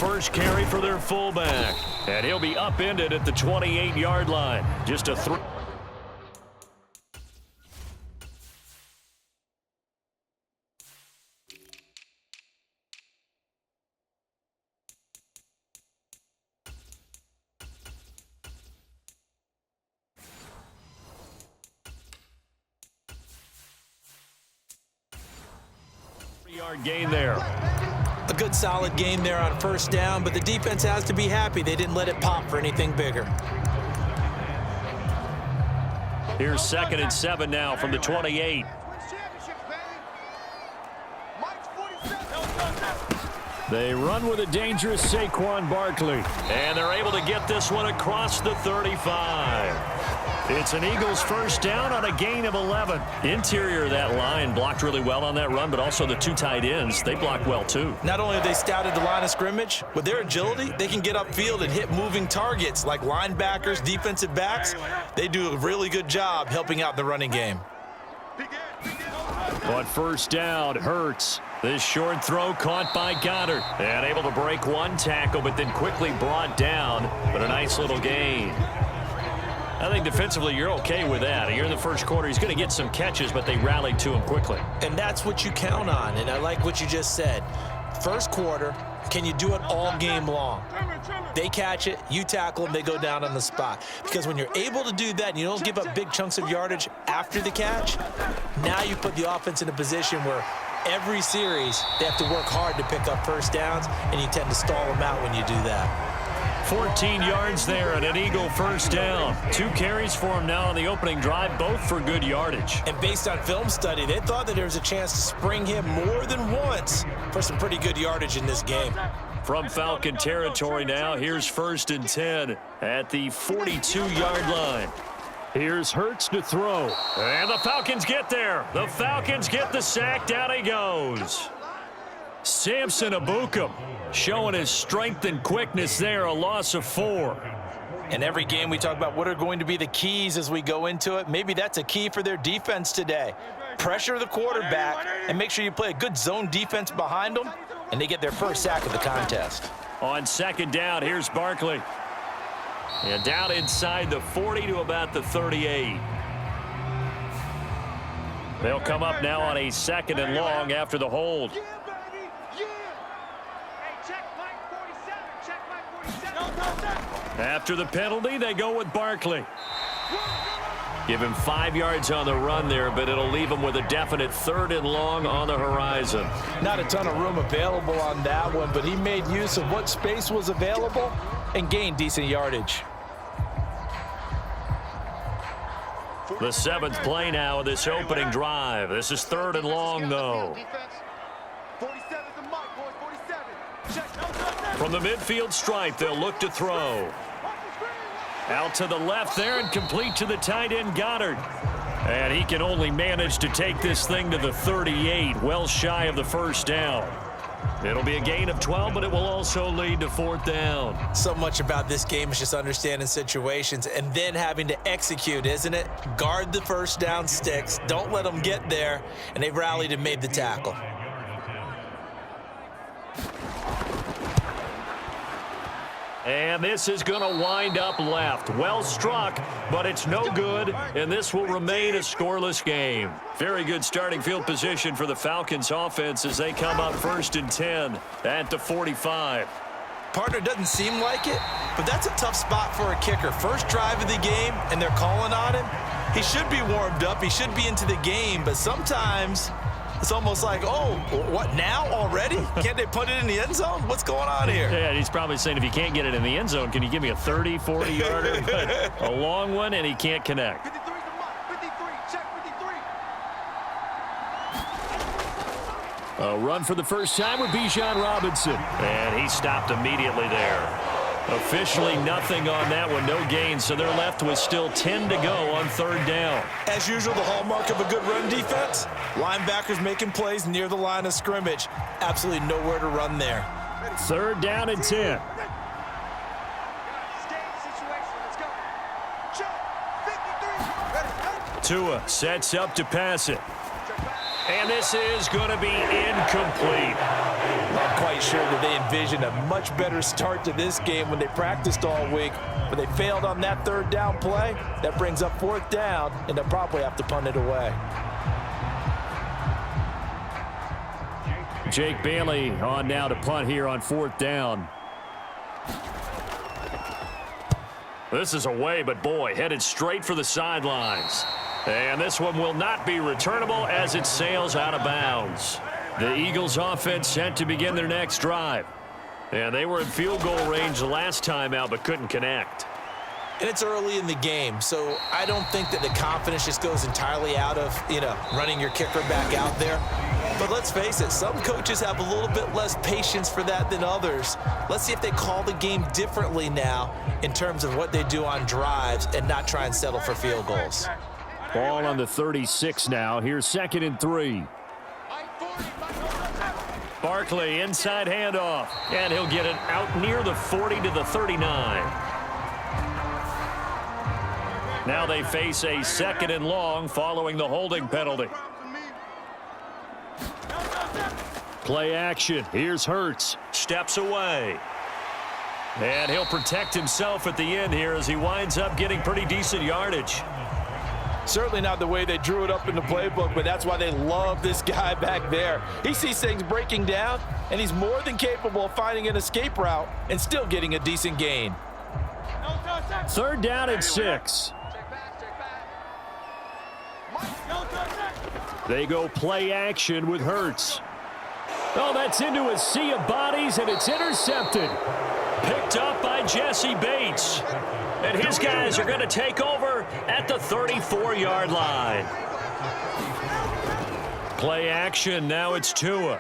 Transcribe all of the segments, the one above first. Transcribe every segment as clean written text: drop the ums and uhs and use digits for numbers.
first carry for their fullback. And he'll be upended at the 28-yard line. Just a 3. Yard gain there. A good solid game there on first down, but the defense has to be happy they didn't let it pop for anything bigger. Here's 2nd and 7 now from the 28. They run with a dangerous Saquon Barkley. And they're able to get this one across the 35. It's an Eagles first down on a gain of 11. Interior of that line blocked really well on that run, but also the 2 tight ends, they blocked well too. Not only have they scouted the line of scrimmage, with their agility, they can get upfield and hit moving targets like linebackers, defensive backs. They do a really good job helping out the running game. On first down, Hurts. This short throw caught by Goddard. And able to break one tackle, but then quickly brought down. But a nice little gain. I think defensively you're okay with that. You're in the first quarter. He's going to get some catches, but they rallied to him quickly. And that's what you count on, and I like what you just said. First quarter, can you do it all game long? They catch it, you tackle them, they go down on the spot. Because when you're able to do that and you don't give up big chunks of yardage after the catch, now you put the offense in a position where every series they have to work hard to pick up first downs, and you tend to stall them out when you do that. 14 yards there and an Eagle first down. 2 carries for him now on the opening drive, both for good yardage. And based on film study, they thought that there was a chance to spring him more than once for some pretty good yardage in this game. From Falcon territory now, here's 1st and 10 at the 42-yard line. Here's Hurts to throw. And the Falcons get there. The Falcons get the sack. Down he goes. Samson Ebukam showing his strength and quickness there, a loss of 4. In every game we talk about what are going to be the keys as we go into it. Maybe that's a key for their defense today. Pressure the quarterback and make sure you play a good zone defense behind them, and they get their first sack of the contest. On 2nd down, here's Barkley. And down inside the 40 to about the 38. They'll come up now on a 2nd and long after the hold. After the penalty, they go with Barkley. Give him 5 yards on the run there, but it'll leave him with a definite 3rd and long on the horizon. Not a ton of room available on that one, but he made use of what space was available and gained decent yardage. The 7th play now of this opening drive. This is 3rd and long, though. From the midfield stripe, they'll look to throw. Out to the left there and complete to the tight end, Goddard. And he can only manage to take this thing to the 38, well shy of the first down. It'll be a gain of 12, but it will also lead to 4th down. So much about this game is just understanding situations and then having to execute, isn't it? Guard the first down sticks. Don't let them get there. And they've rallied and made the tackle. And this is going to wind up left. Well struck, but it's no good, and this will remain a scoreless game. Very good starting field position for the Falcons offense as they come up 1st and 10 at the 45. Partner doesn't seem like it, but that's a tough spot for a kicker. First drive of the game, and they're calling on him. He should be warmed up. He should be into the game, but sometimes it's almost like, oh, what, now already? Can't they put it in the end zone? What's going on here? Yeah, he's probably saying if you can't get it in the end zone, can you give me a 30, 40-yarder? A long one, and he can't connect. 53 check 53. A run for the first time with Bijan Robinson. And he stopped immediately there. Officially nothing on that one, no gain, so they're left with still 10 to go on 3rd down. As usual, the hallmark of a good run defense, linebackers making plays near the line of scrimmage. Absolutely nowhere to run there. 3rd down and 10. Tua sets up to pass it. And this is going to be incomplete. I'm quite sure that they envisioned a much better start to this game when they practiced all week. But they failed on that third down play. That brings up fourth down, and they'll probably have to punt it away. Jake Bailey on now to punt here on fourth down. This is away, but boy, headed straight for the sidelines. And this one will not be returnable as it sails out of bounds. The Eagles offense set to begin their next drive. And they were in field goal range the last time out, but couldn't connect. And it's early in the game, so I don't think that the confidence just goes entirely out of, running your kicker back out there. But let's face it, some coaches have a little bit less patience for that than others. Let's see if they call the game differently now in terms of what they do on drives and not try and settle for field goals. Ball on the 36 now. Here's 2nd and 3. Barkley, inside handoff. And he'll get it out near the 40 to the 39. Now they face a 2nd and long following the holding penalty. Play action. Here's Hurts. Steps away. And he'll protect himself at the end here as he winds up getting pretty decent yardage. Certainly not the way they drew it up in the playbook, but that's why they love this guy back there. He sees things breaking down, and he's more than capable of finding an escape route and still getting a decent gain. 3rd down and 6. They go play action with Hurts. Oh, that's into a sea of bodies, and it's intercepted. Picked up by Jesse Bates. And his guys are going to take over at the 34-yard line. Play action. Now it's Tua.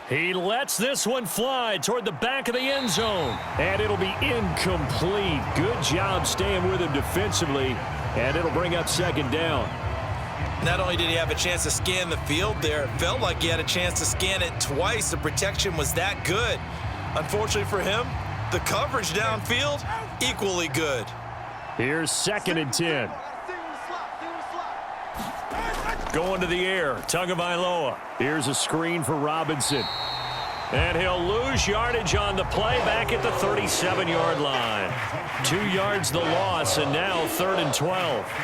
He lets this one fly toward the back of the end zone. And it'll be incomplete. Good job staying with him defensively. And it'll bring up 2nd down. Not only did he have a chance to scan the field there, it felt like he had a chance to scan it twice. The protection was that good. Unfortunately for him, the coverage downfield, equally good. Here's 2nd and 10. Going to the air, Tagavailoa. Here's a screen for Robinson. And he'll lose yardage on the play back at the 37-yard line. 2 yards the loss, and now 3rd and 12.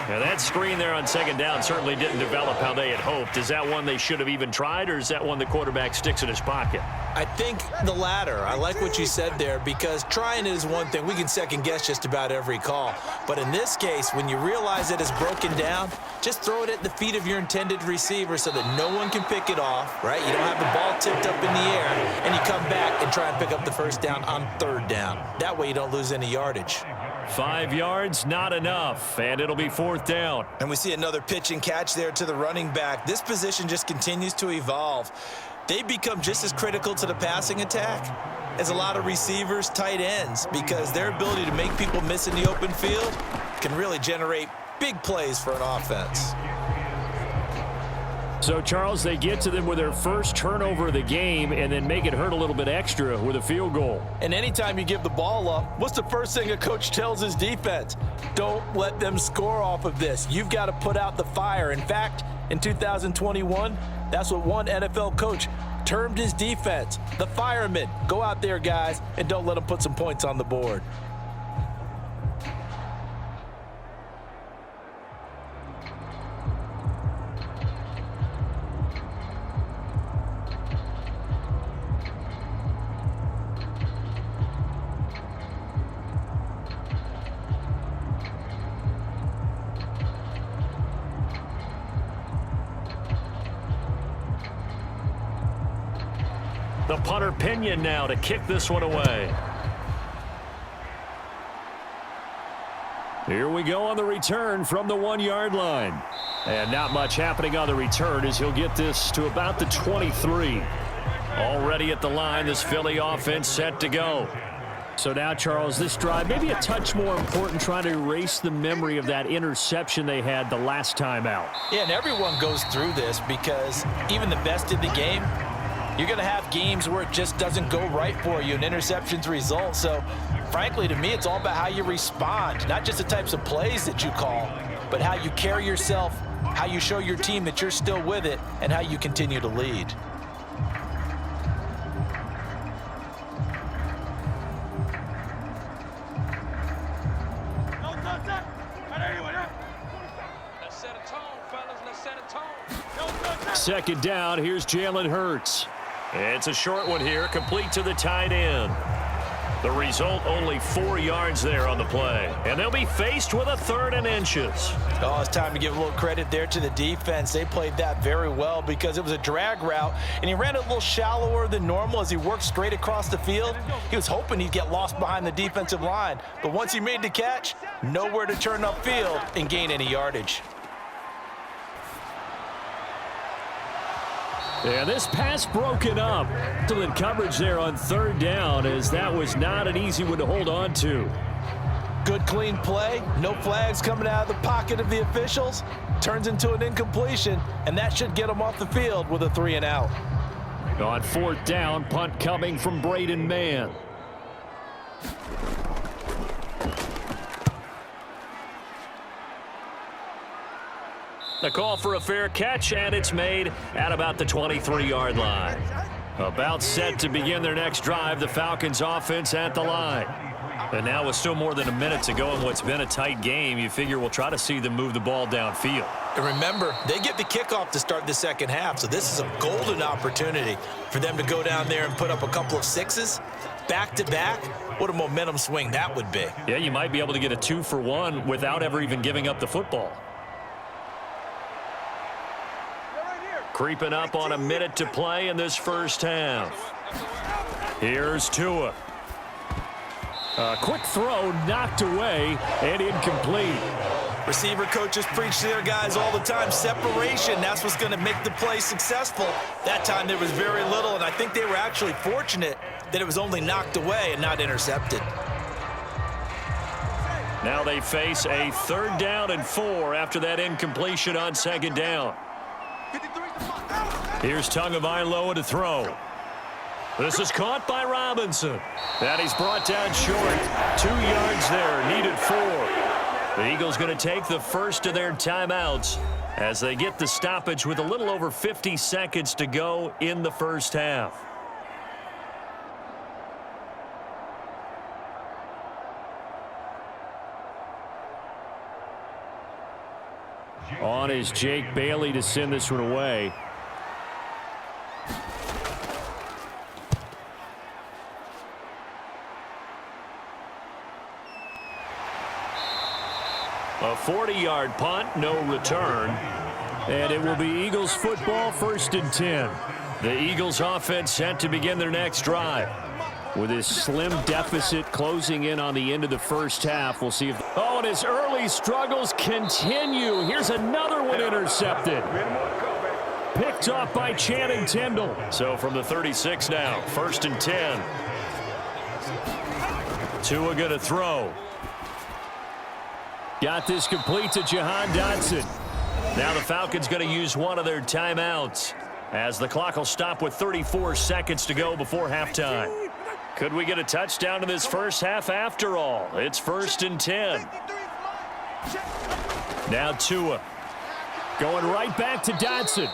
Now that screen there on 2nd down certainly didn't develop how they had hoped. Is that one they should have even tried, or is that one the quarterback sticks in his pocket? I think the latter. I like what you said there, because trying is one thing. We can second-guess just about every call. But in this case, when you realize it is broken down, just throw it at the feet of your intended receiver so that no one can pick it off, right? You don't have the ball tipped up in the air, and you come back and try and pick up the 1st down on 3rd down. That way you don't lose any yardage. 5 yards, not enough, and it'll be 4th down. And we see another pitch and catch there to the running back. This position just continues to evolve. They become just as critical to the passing attack as a lot of receivers, tight ends, because their ability to make people miss in the open field can really generate big plays for an offense. So, Charles, they get to them with their first turnover of the game and then make it hurt a little bit extra with a field goal. And anytime you give the ball up, what's the first thing a coach tells his defense? Don't let them score off of this. You've got to put out the fire. In fact, in 2021, that's what one NFL coach termed his defense, the firemen. Go out there, guys, and don't let them put some points on the board. The punter Pinion now to kick this one away. Here we go on the return from the 1-yard line. And not much happening on the return as he'll get this to about the 23. Already at the line, this Philly offense set to go. So now, Charles, this drive maybe a touch more important, trying to erase the memory of that interception they had the last time out. Yeah, and everyone goes through this because even the best in the game, you're going to have games where it just doesn't go right for you and interceptions result. So, frankly, to me, it's all about how you respond, not just the types of plays that you call, but how you carry yourself, how you show your team that you're still with it, and how you continue to lead. Second down, here's Jalen Hurts. It's a short one here, complete to the tight end. The result, only 4 yards there on the play. And they'll be faced with a 3rd and inches. Oh, it's time to give a little credit there to the defense. They played that very well because it was a drag route, and he ran it a little shallower than normal as he worked straight across the field. He was hoping he'd get lost behind the defensive line, but once he made the catch, nowhere to turn upfield and gain any yardage. And this pass broken up. Excellent coverage there on 3rd down, as that was not an easy one to hold on to. Good clean play, no flags coming out of the pocket of the officials. Turns into an incompletion, and that should get him off the field with a 3 and out. On 4th down, punt coming from Braden Mann. The call for a fair catch, and it's made at about the 23-yard line. About set to begin their next drive, the Falcons offense at the line. And now with still more than a minute to go in what's been a tight game, you figure we'll try to see them move the ball downfield. And remember, they get the kickoff to start the second half, so this is a golden opportunity for them to go down there and put up a couple of 6s back-to-back. What a momentum swing that would be. Yeah, you might be able to get a 2-for-1 without ever even giving up the football. Creeping up on a minute to play in this first half. Here's Tua. A quick throw knocked away and incomplete. Receiver coaches preach to their guys all the time. Separation, that's what's going to make the play successful. That time there was very little, and I think they were actually fortunate that it was only knocked away and not intercepted. Now they face a 3rd down and 4 after that incompletion on 2nd down. Here's Tagavailoa to throw. This is caught by Robinson. And he's brought down short. 2 yards there, needed 4. The Eagles going to take the first of their timeouts as they get the stoppage with a little over 50 seconds to go in the first half. On is Jake Bailey to send this one away. A 40-yard punt, no return. And it will be Eagles football, 1st and 10. The Eagles offense set to begin their next drive. With his slim deficit closing in on the end of the first half, we'll see if... Oh, and his early struggles continue. Here's another one intercepted. Picked off by Channing Tindall. So from the 36 now, 1st and 10. Tua going to throw. Got this complete to Jahan Dotson. Now the Falcons going to use one of their timeouts as the clock will stop with 34 seconds to go before halftime. Could we get a touchdown in this first half after all? It's 1st and 10. Now Tua going right back to Dotson.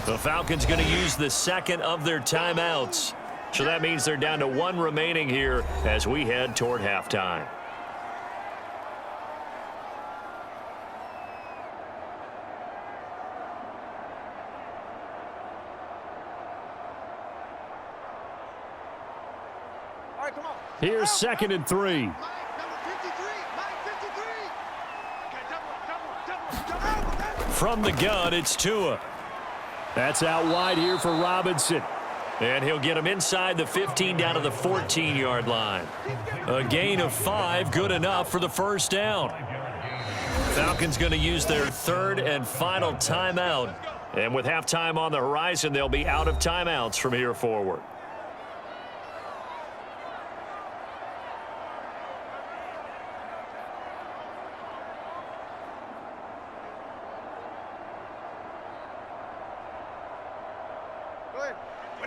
The Falcons going to use the 2nd of their timeouts. So that means they're down to 1 remaining here as we head toward halftime. Here's 2nd and 3. From the gun, it's Tua. That's out wide here for Robinson. And he'll get him inside the 15 down to the 14-yard line. A gain of 5, good enough for the first down. Falcons going to use their 3rd and final timeout. And with halftime on the horizon, they'll be out of timeouts from here forward.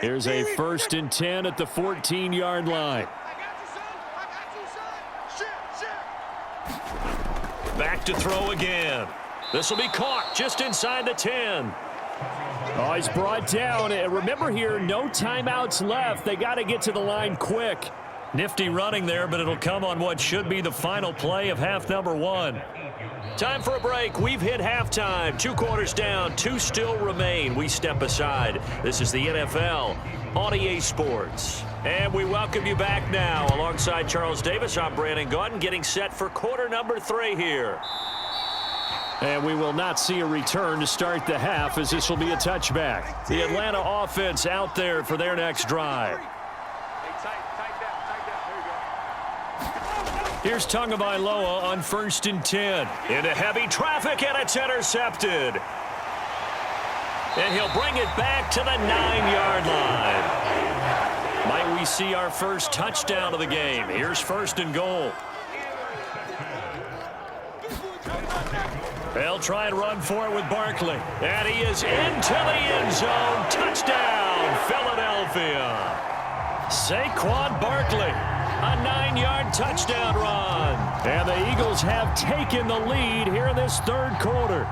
Here's a 1st and 10 at the 14-yard line. Back to throw again. This will be caught just inside the 10. Oh, he's brought down. And remember here, no timeouts left. They got to get to the line quick. Nifty running there, but it'll come on what should be the final play of half number 1. Time for a break. We've hit halftime. 2 quarters down. 2 still remain. We step aside. This is the NFL on EA Sports. And we welcome you back now. Alongside Charles Davis, I'm Brandon Gaudin, getting set for quarter number 3 here. And we will not see a return to start the half, as this will be a touchback. The Atlanta offense out there for their next drive. Here's Tagavailoa on 1st and 10. Into heavy traffic, and it's intercepted. And he'll bring it back to the 9-yard line. Might we see our first touchdown of the game? Here's 1st and goal. They'll try and run for it with Barkley. And he is into the end zone. Touchdown, Philadelphia. Saquon Barkley. A 9-yard touchdown run. And the Eagles have taken the lead here in this 3rd quarter.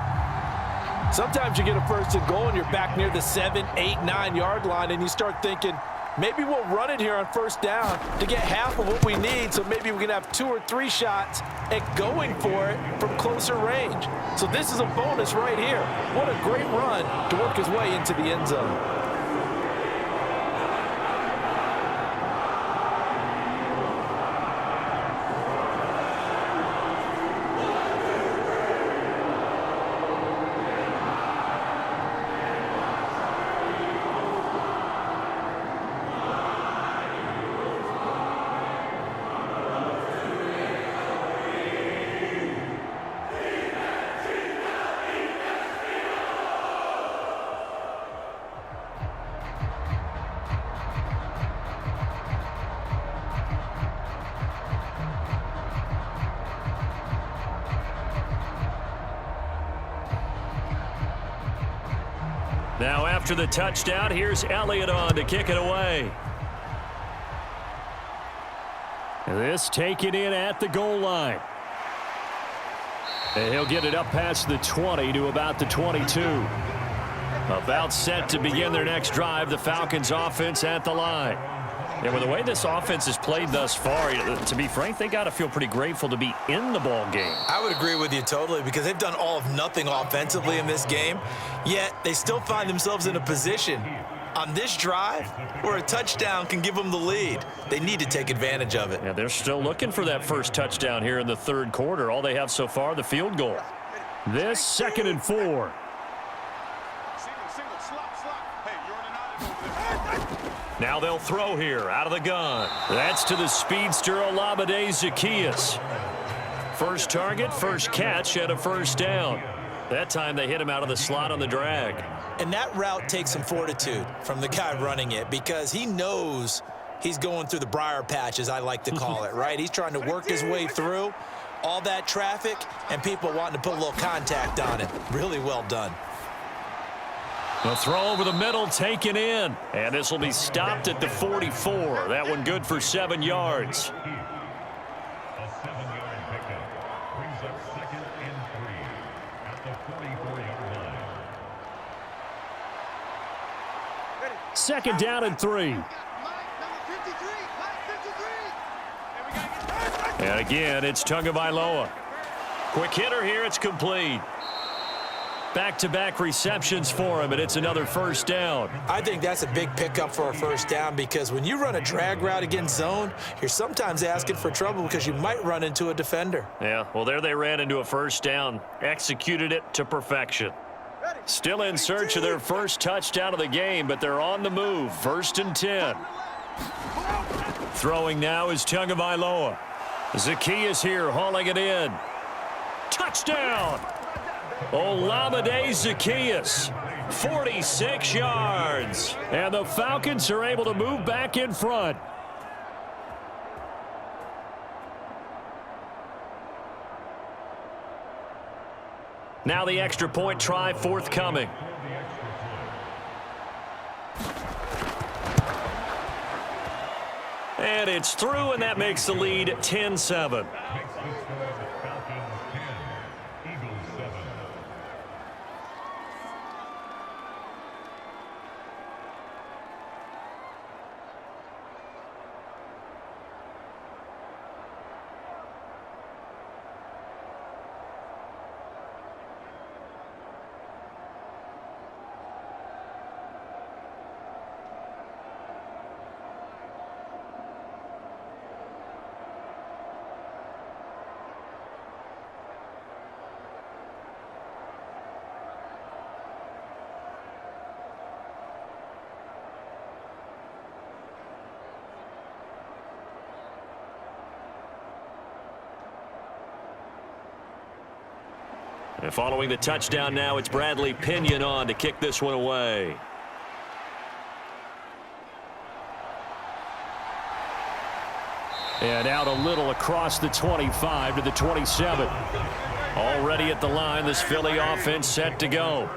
Sometimes you get a 1st and goal and you're back near the 7, 8, 9-yard line, and you start thinking, maybe we'll run it here on 1st down to get half of what we need, so maybe we can have 2 or 3 shots at going for it from closer range. So this is a bonus right here. What a great run to work his way into the end zone. Now after the touchdown, here's Elliott on to kick it away. This taken in at the goal line. And he'll get it up past the 20 to about the 22. About set to begin their next drive, the Falcons offense at the line. And with the way this offense has played thus far, to be frank, they got to feel pretty grateful to be in the ball game. I would agree with you totally, because they've done all of nothing offensively in this game, yet they still find themselves in a position on this drive where a touchdown can give them the lead. They need to take advantage of it. Yeah, they're still looking for that first touchdown here in the 3rd quarter. All they have so far, the field goal. This 2nd and 4. Now they'll throw here out of the gun. That's to the speedster Olamide Zaccheaus. First target, first catch, and a 1st down. That time they hit him out of the slot on the drag. And that route takes some fortitude from the guy running it, because he knows he's going through the briar patch, as I like to call it, right? He's trying to work his way through all that traffic and people wanting to put a little contact on it. Really well done. The throw over the middle taken in. And this will be stopped at the 44. That one good for 7 yards. A 7-yard pickup brings up 2nd and 3 at the 44-yard line. 2nd down and 3. And again, it's Tagavailoa. Quick hitter here, it's complete. Back-to-back receptions for him, and it's another 1st down. I think that's a big pickup for a 1st down, because when you run a drag route against zone, you're sometimes asking for trouble because you might run into a defender. Yeah, well, there they ran into a 1st down. Executed it to perfection. Still in search of their first touchdown of the game, but they're on the move. 1st and 10. Throwing now is Tagavailoa. Zaccheaus here hauling it in. Touchdown! Olamide Zaccheaus, 46 yards. And the Falcons are able to move back in front. Now the extra point try forthcoming. And it's through, and that makes the lead 10-7. And following the touchdown now, it's Bradley Pinion on to kick this one away. And out a little across the 25 to the 27. Already at the line, this Philly offense set to go.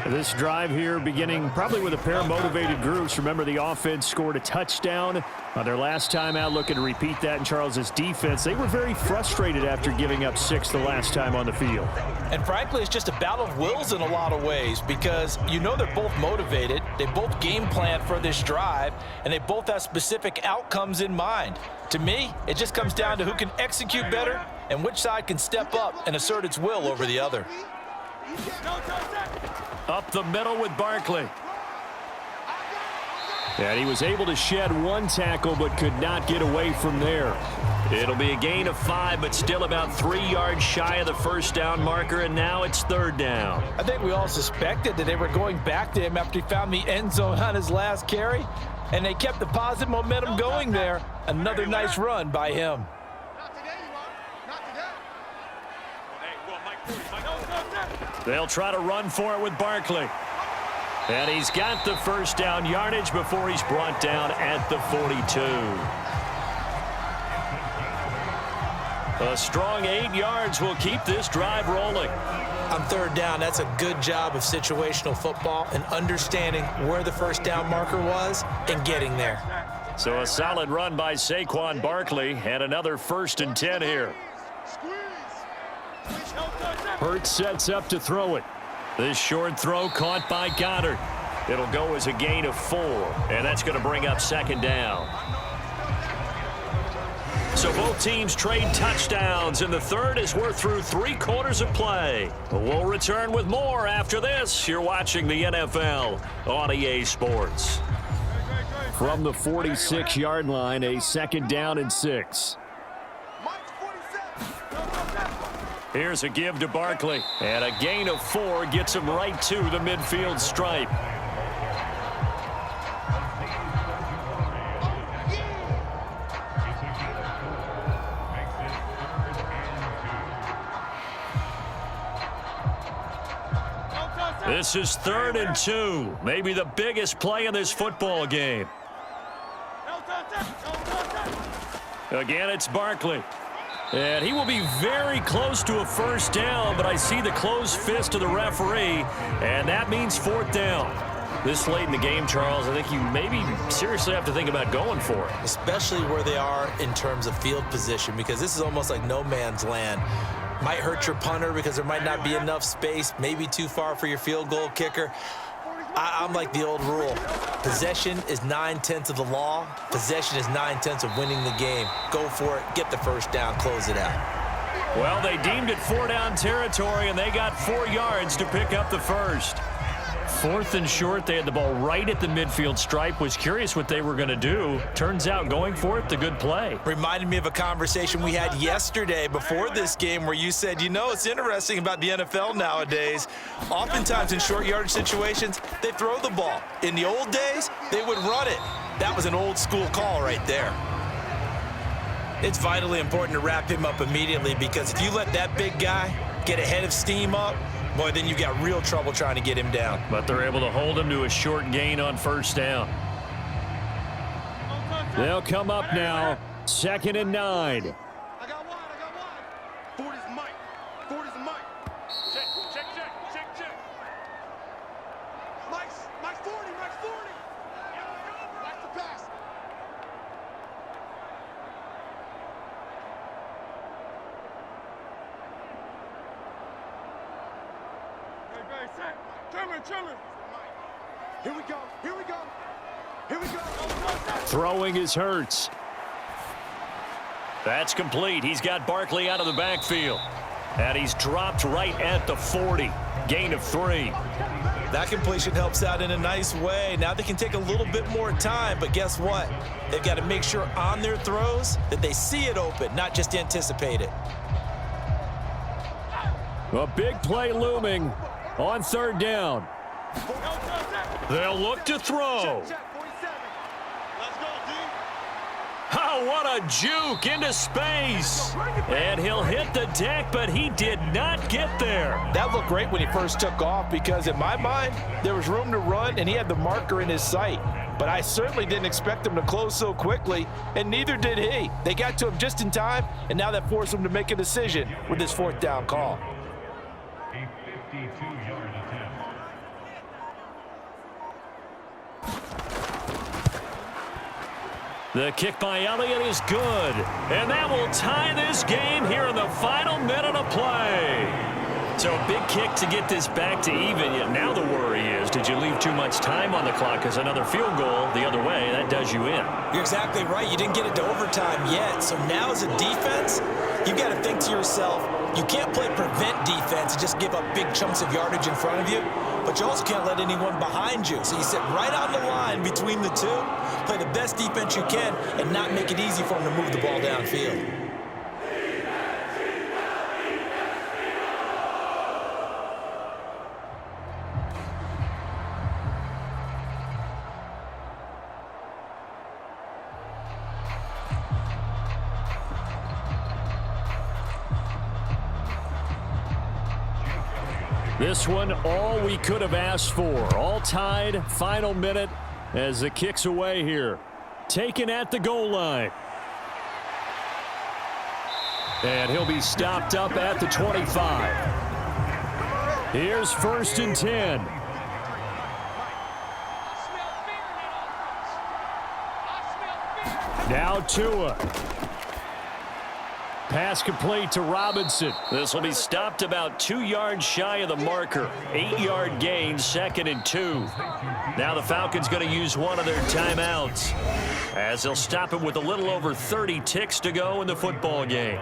This drive here beginning probably with a pair of motivated groups. Remember, the offense scored a touchdown on their last time out, looking to repeat that in Charles's defense. They were very frustrated after giving up 6 the last time on the field. And frankly, it's just a battle of wills in a lot of ways because you know they're both motivated. They both game plan for this drive, and they both have specific outcomes in mind. To me, it just comes down to who can execute better and which side can step up and assert its will over the other. Up the middle with Barkley. And he was able to shed one tackle but could not get away from there. It'll be a gain of 5, but still about 3 yards shy of the first down marker, and now it's 3rd down. I think we all suspected that they were going back to him after he found the end zone on his last carry, and they kept the positive momentum going there. Another nice run by him. They'll try to run for it with Barkley. And he's got the first down yardage before he's brought down at the 42. A strong 8 yards will keep this drive rolling. On 3rd down, that's a good job of situational football and understanding where the first down marker was and getting there. So a solid run by Saquon Barkley and another 1st and 10 here. Hurts sets up to throw it. This short throw caught by Goddard. It'll go as a gain of 4, and that's going to bring up 2nd down. So both teams trade touchdowns, and the third as we're through 3 quarters of play. We'll return with more after this. You're watching the NFL on EA Sports. From the 46-yard line, a 2nd down and 6. Here's a give to Barkley, and a gain of 4 gets him right to the midfield stripe. This is 3rd and 2, maybe the biggest play in this football game. Again, it's Barkley. And he will be very close to a first down, but I see the closed fist of the referee, and that means 4th down. This late in the game, Charles, I think you maybe seriously have to think about going for it. Especially where they are in terms of field position, because this is almost like no man's land. Might hurt your punter because there might not be enough space, maybe too far for your field goal kicker. I'm like the old rule. Possession is 9/10 of the law. Possession is 9/10 of winning the game. Go for it. Get the first down. Close it out. Well, they deemed it 4-down territory, and they got 4 yards to pick up the first. 4th and short, they had the ball right at the midfield stripe. Was curious what they were going to do. Turns out going for it, the good play. Reminded me of a conversation we had yesterday before this game where you said, you know, it's interesting about the NFL nowadays. Oftentimes in short yardage situations, they throw the ball. In the old days, they would run it. That was an old school call right there. It's vitally important to wrap him up immediately because if you let that big guy get ahead of steam up, boy, then you got real trouble trying to get him down. But they're able to hold him to a short gain on first down. They'll come up now, 2nd and 9. I got one. 40's Mike. 40's Mike. Check. Mike's 40. Mike's 40. That's the pass. Chillin'. Here we go. Throwing is Hurts. That's complete. He's got Barkley out of the backfield. And he's dropped right at the 40. Gain of 3. That completion helps out in a nice way. Now they can take a little bit more time, but guess what? They've got to make sure on their throws that they see it open, not just anticipate it. A big play looming on 3rd down. They'll look to throw. How Oh, what a juke into space. And he'll hit the deck, but he did not get there. That looked great when he first took off because in my mind, there was room to run and he had the marker in his sight. But I certainly didn't expect him to close so quickly, and neither did he. They got to him just in time, and now that forced him to make a decision with his fourth down call. A 52-yard attempt. The kick by Elliott is good, and that will tie this game here in the final minute of play. So a big kick to get this back to even, yet now the worry is, did you leave too much time on the clock? Because another field goal the other way, that does you in. You're exactly right. You didn't get it to overtime yet. So now as a defense, you've got to think to yourself, you can't play prevent defense and just give up big chunks of yardage in front of you, but you also can't let anyone behind you. So you sit right on the line between the two, play the best defense you can, and not make it easy for them to move the ball downfield. This one, all we could have asked for. All tied, final minute as the kick's away here. Taken at the goal line. And he'll be stopped up at the 25. Here's 1st and 10. Now Tua. Pass complete to Robinson. This will be stopped about 2 yards shy of the marker. 8-yard gain, 2nd and 2. Now the Falcons going to use one of their timeouts as they'll stop it with a little over 30 ticks to go in the football game.